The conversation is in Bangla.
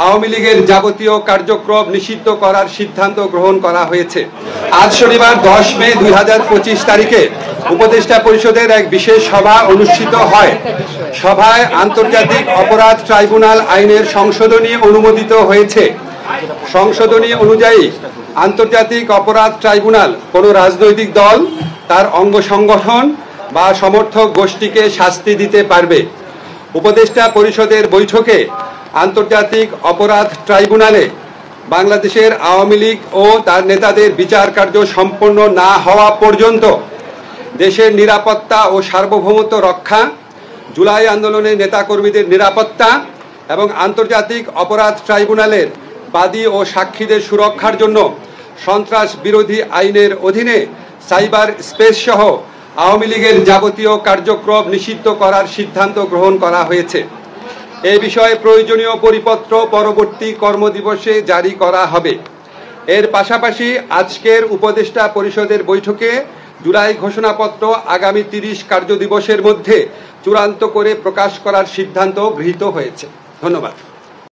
আওয়ামী লীগের যাবতীয় কার্যক্রম নিষিদ্ধ করার সিদ্ধান্ত গ্রহণ করা হয়েছে। আজ শনিবার 10 মে 2025 তারিখে উপদেষ্টা পরিষদের এক বিশেষ সভা অনুষ্ঠিত হয়। সভায় আন্তর্জাতিক অপরাধ ট্রাইব্যুনাল আইনের সংশোধনী অনুমোদিত হয়েছে। সংশোধনী অনুযায়ী আন্তর্জাতিক অপরাধ ট্রাইব্যুনাল কোনো রাজনৈতিক দল, তার অঙ্গ সংগঠন বা সমর্থক গোষ্ঠীকে শাস্তি দিতে পারবে। উপদেষ্টা পরিষদের বৈঠকে আন্তর্জাতিক অপরাধ ট্রাইব্যুনালে বাংলাদেশের আওয়ামী লীগ ও তার নেতাদের বিচার কার্য সম্পন্ন না হওয়া পর্যন্ত দেশের নিরাপত্তা ও সার্বভৌমত্ব রক্ষা, জুলাই আন্দোলনের নেতাকর্মীদের নিরাপত্তা এবং আন্তর্জাতিক অপরাধ ট্রাইব্যুনালের বাদী ও সাক্ষীদের সুরক্ষার জন্য সন্ত্রাস বিরোধী আইনের অধীনে সাইবার স্পেস সহ আওয়ামী লীগের যাবতীয় কার্যক্রম নিষিদ্ধ করার সিদ্ধান্ত গ্রহণ করা হয়েছে। এই বিষয়ে প্রয়োজনীয় পরিপত্র পরবর্তী কর্মদিবসে জারি করা হবে। এর পাশাপাশি আজকের উপদেষ্টা পরিষদের বৈঠকে জুলাই ঘোষণাপত্র আগামী 30 কার্যদিবসের মধ্যে চূড়ান্ত করে প্রকাশ করার সিদ্ধান্ত গৃহীত হয়েছে। ধন্যবাদ।